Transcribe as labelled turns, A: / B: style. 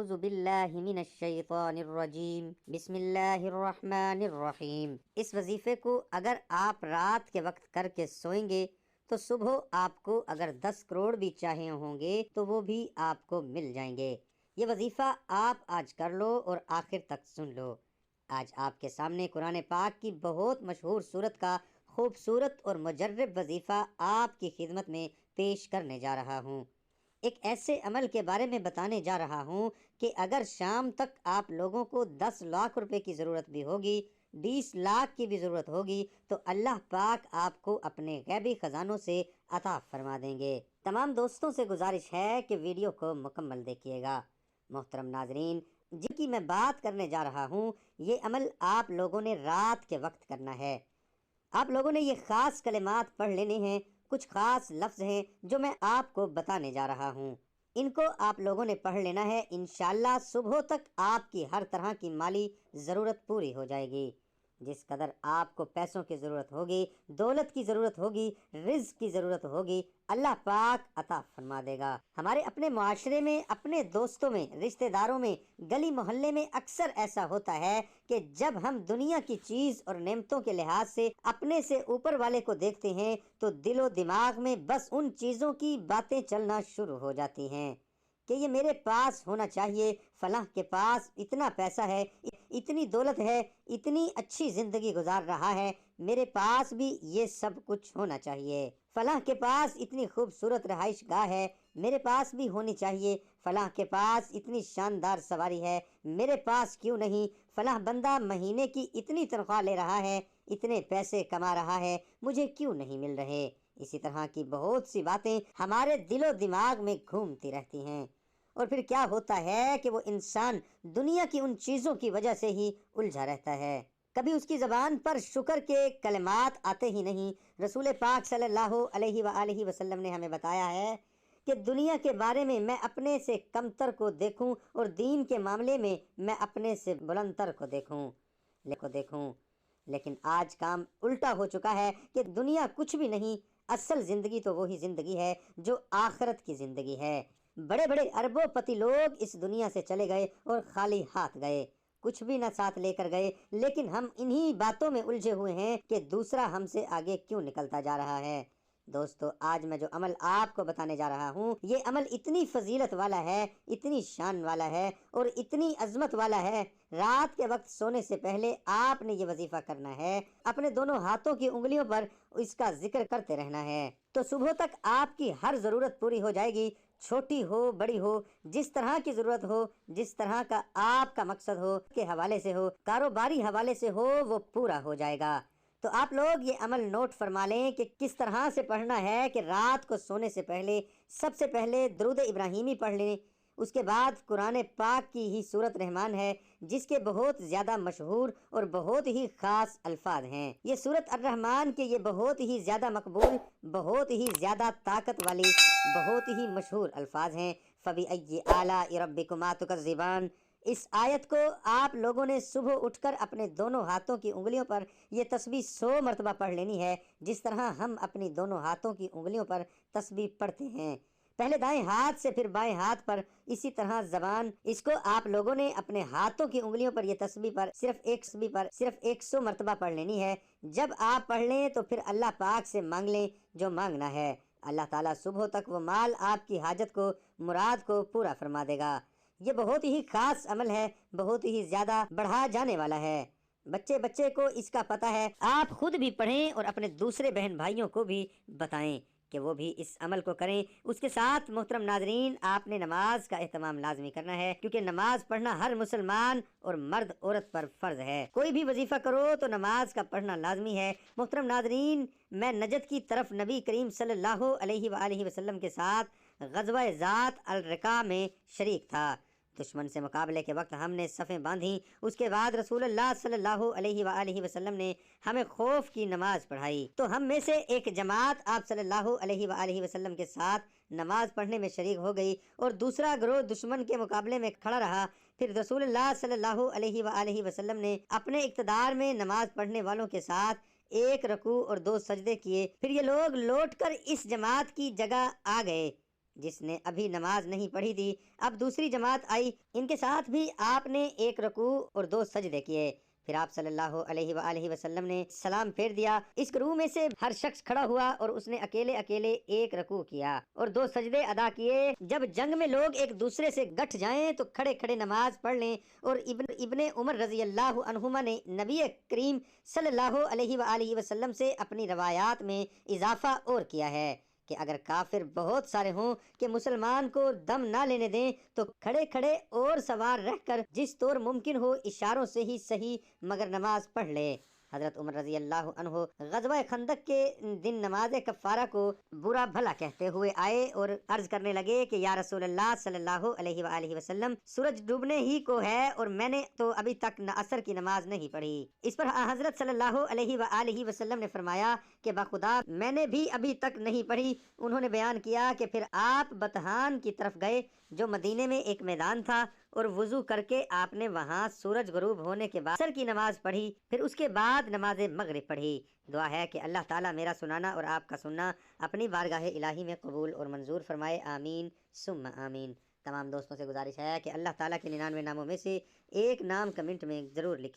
A: اعوذ باللہ من الشیطان الرجیم بسم اللہ الرحمن الرحیم۔ اس وظیفے کو اگر آپ رات کے وقت کر کے سوئیں گے تو صبح آپ کو اگر 10 کروڑ بھی چاہے ہوں گے تو وہ بھی آپ کو مل جائیں گے۔ یہ وظیفہ آپ آج کر لو اور آخر تک سن لو۔ آج آپ کے سامنے قرآن پاک کی بہت مشہور سورت کا خوبصورت اور مجرب وظیفہ آپ کی خدمت میں پیش کرنے جا رہا ہوں۔ ایک ایسے عمل کے بارے میں بتانے جا رہا ہوں کہ اگر شام تک آپ لوگوں کو 10 لاکھ روپے کی ضرورت بھی ہوگی، 20 لاکھ کی بھی ضرورت ہوگی تو اللہ پاک آپ کو اپنے غیبی خزانوں سے عطا فرما دیں گے۔ تمام دوستوں سے گزارش ہے کہ ویڈیو کو مکمل دیکھیے گا۔ محترم ناظرین، جن کی میں بات کرنے جا رہا ہوں، یہ عمل آپ لوگوں نے رات کے وقت کرنا ہے۔ آپ لوگوں نے یہ خاص کلمات پڑھ لینے ہیں، کچھ خاص لفظ ہیں جو میں آپ کو بتانے جا رہا ہوں۔ ان کو آپ لوگوں نے پڑھ لینا ہے، انشاءاللہ صبح تک آپ کی ہر طرح کی مالی ضرورت پوری ہو جائے گی۔ جس قدر آپ کو پیسوں کی ضرورت ہوگی، دولت کی ضرورت ہوگی، رزق کی ضرورت ہوگی، اللہ پاک عطا فرما دے گا۔ ہمارے اپنے معاشرے میں، اپنے دوستوں میں، رشتہ داروں میں، گلی محلے میں اکثر ایسا ہوتا ہے کہ جب ہم دنیا کی چیز اور نعمتوں کے لحاظ سے اپنے سے اوپر والے کو دیکھتے ہیں تو دل و دماغ میں بس ان چیزوں کی باتیں چلنا شروع ہو جاتی ہیں کہ یہ میرے پاس ہونا چاہیے، فلاں کے پاس اتنا پیسہ ہے، اتنی دولت ہے، اتنی اچھی زندگی گزار رہا ہے، میرے پاس بھی یہ سب کچھ ہونا چاہیے۔ فلاں کے پاس اتنی خوبصورت رہائش گاہ ہے، میرے پاس بھی ہونی چاہیے۔ فلاں کے پاس اتنی شاندار سواری ہے، میرے پاس کیوں نہیں؟ فلاں بندہ مہینے کی اتنی تنخواہ لے رہا ہے، اتنے پیسے کما رہا ہے، مجھے کیوں نہیں مل رہے؟ اسی طرح کی بہت سی باتیں ہمارے دل و دماغ میں گھومتی رہتی ہیں، اور پھر کیا ہوتا ہے کہ وہ انسان دنیا کی ان چیزوں کی وجہ سے ہی الجھا رہتا ہے۔ کبھی اس کی زبان پر شکر کے کلمات آتے ہی نہیں۔ رسول پاک صلی اللہ علیہ وآلہ وسلم نے ہمیں بتایا ہے کہ دنیا کے بارے میں میں اپنے سے کمتر کو دیکھوں اور دین کے معاملے میں میں اپنے سے بلندتر کو دیکھوں۔ لیکن آج کام الٹا ہو چکا ہے کہ دنیا کچھ بھی نہیں، اصل زندگی تو وہی زندگی ہے جو آخرت کی زندگی ہے۔ بڑے بڑے اربوں پتی لوگ اس دنیا سے چلے گئے اور خالی ہاتھ گئے، کچھ بھی نہ ساتھ لے کر گئے، لیکن ہم انہی باتوں میں الجھے ہوئے ہیں کہ دوسرا ہم سے آگے کیوں نکلتا جا رہا ہے۔ دوستو، آج میں جو عمل آپ کو بتانے جا رہا ہوں، یہ عمل اتنی فضیلت والا ہے، اتنی شان والا ہے اور اتنی عظمت والا ہے۔ رات کے وقت سونے سے پہلے آپ نے یہ وظیفہ کرنا ہے، اپنے دونوں ہاتھوں کی انگلیوں پر اس کا ذکر کرتے رہنا ہے، تو صبح تک آپ کی ہر ضرورت پوری ہو جائے گی، چھوٹی ہو بڑی ہو، جس طرح کی ضرورت ہو، جس طرح کا آپ کا مقصد ہو، کے حوالے سے ہو، کاروباری حوالے سے ہو، وہ پورا ہو جائے گا۔ تو آپ لوگ یہ عمل نوٹ فرما لیں کہ کس طرح سے پڑھنا ہے کہ رات کو سونے سے پہلے سب سے پہلے درود ابراہیمی پڑھ لیں، اس کے بعد قرآن پاک کی ہی سورت رحمان ہے جس کے بہت زیادہ مشہور اور بہت ہی خاص الفاظ ہیں۔ یہ سورت الرحمان کے یہ بہت ہی زیادہ مقبول، بہت ہی زیادہ طاقت والی، بہت ہی مشہور الفاظ ہیں۔ فَبِأَيِّ آلَاءِ رَبِّكُمَا تُكَذِّبَانِ۔ اس آیت کو آپ لوگوں نے صبح اٹھ کر اپنے دونوں ہاتھوں کی انگلیوں پر یہ تسبیح 100 مرتبہ پڑھ لینی ہے، جس طرح ہم اپنی دونوں ہاتھوں کی انگلیوں پر تسبیح پڑھتے ہیں، پہلے دائیں ہاتھ سے پھر بائیں ہاتھ پر، اسی طرح زبان۔ اس کو آپ لوگوں نے اپنے ہاتھوں کی انگلیوں پر یہ تسبیح پر صرف 100 مرتبہ پڑھ لینی ہے۔ جب آپ پڑھ لیں تو پھر اللہ پاک سے مانگ لیں جو مانگنا ہے، اللہ تعالیٰ صبح تک وہ مال آپ کی حاجت کو، مراد کو پورا فرما دے گا۔ یہ بہت ہی خاص عمل ہے، بہت ہی زیادہ بڑھا جانے والا ہے، بچے کو اس کا پتہ ہے۔ آپ خود بھی پڑھیں اور اپنے دوسرے بہن بھائیوں کو بھی بتائیں کہ وہ بھی اس عمل کو کریں۔ اس کے ساتھ محترم ناظرین، آپ نے نماز کا اہتمام لازمی کرنا ہے، کیونکہ نماز پڑھنا ہر مسلمان اور مرد عورت پر فرض ہے۔ کوئی بھی وظیفہ کرو تو نماز کا پڑھنا لازمی ہے۔ محترم ناظرین، میں نجد کی طرف نبی کریم صلی اللہ علیہ وآلہ وسلم کے ساتھ غزوہ ذات الرقاع میں شریک تھا۔ دشمن سے مقابلے کے وقت ہم نے صفیں باندھیں، اس کے بعد رسول اللہ صلی اللہ علیہ وآلہ وسلم نے ہمیں خوف کی نماز پڑھائی، تو ہم میں سے ایک جماعت آپ صلی اللہ علیہ وآلہ وسلم کے ساتھ نماز پڑھنے میں شریک ہو گئی اور دوسرا گروہ دشمن کے مقابلے میں کھڑا رہا۔ پھر رسول اللہ صلی اللہ علیہ وآلہ وسلم نے اپنے اقتدار میں نماز پڑھنے والوں کے ساتھ 1 رکوع اور 2 سجدے کیے، پھر یہ لوگ لوٹ کر اس جماعت کی جگہ آ گئے، جس نے ابھی نماز نہیں پڑھی تھی۔ اب دوسری جماعت آئی، ان کے ساتھ بھی آپ نے 1 رکوع اور 2 سجدے کیے۔ پھر آپ صلی اللہ علیہ وآلہ وسلم نے سلام پھیر دیا۔ اس گروہ میں سے ہر شخص کھڑا ہوا اور اس نے اکیلے اکیلے 1 رکوع کیا اور 2 سجدے ادا کیے۔ جب جنگ میں لوگ ایک دوسرے سے گٹھ جائیں تو کھڑے کھڑے نماز پڑھ لیں۔ اور ابن عمر رضی اللہ عنہما نے نبی کریم صلی اللہ علیہ وآلہ وسلم سے اپنی روایات میں اضافہ اور کیا ہے کہ اگر کافر بہت سارے ہوں کہ مسلمان کو دم نہ لینے دیں تو کھڑے کھڑے اور سوار رہ کر جس طور ممکن ہو اشاروں سے ہی صحیح مگر نماز پڑھ لے۔ حضرت عمر رضی اللہ عنہ غزوہ خندق کے دن نماز کفارہ کو برا بھلا کہتے ہوئے آئے اور عرض کرنے لگے کہ یا رسول اللہ صلی اللہ علیہ وآلہ وسلم، سورج ڈوبنے ہی کو ہے اور میں نے تو ابھی تک عصر کی نماز نہیں پڑھی۔ اس پر حضرت صلی اللہ علیہ وآلہ وسلم نے فرمایا کہ بخدا میں نے بھی ابھی تک نہیں پڑھی۔ انہوں نے بیان کیا کہ پھر آپ بطحان کی طرف گئے جو مدینے میں ایک میدان تھا، اور وضو کر کے آپ نے وہاں سورج غروب ہونے کے بعد عصر کی نماز پڑھی، پھر اس کے بعد نماز مغرب پڑھی۔ دعا ہے کہ اللہ تعالیٰ میرا سنانا اور آپ کا سننا اپنی بارگاہ الہی میں قبول اور منظور فرمائے، آمین ثم آمین۔ تمام دوستوں سے گزارش ہے کہ اللہ تعالیٰ کے 99 ناموں میں سے ایک نام کمنٹ میں ضرور لکھیں۔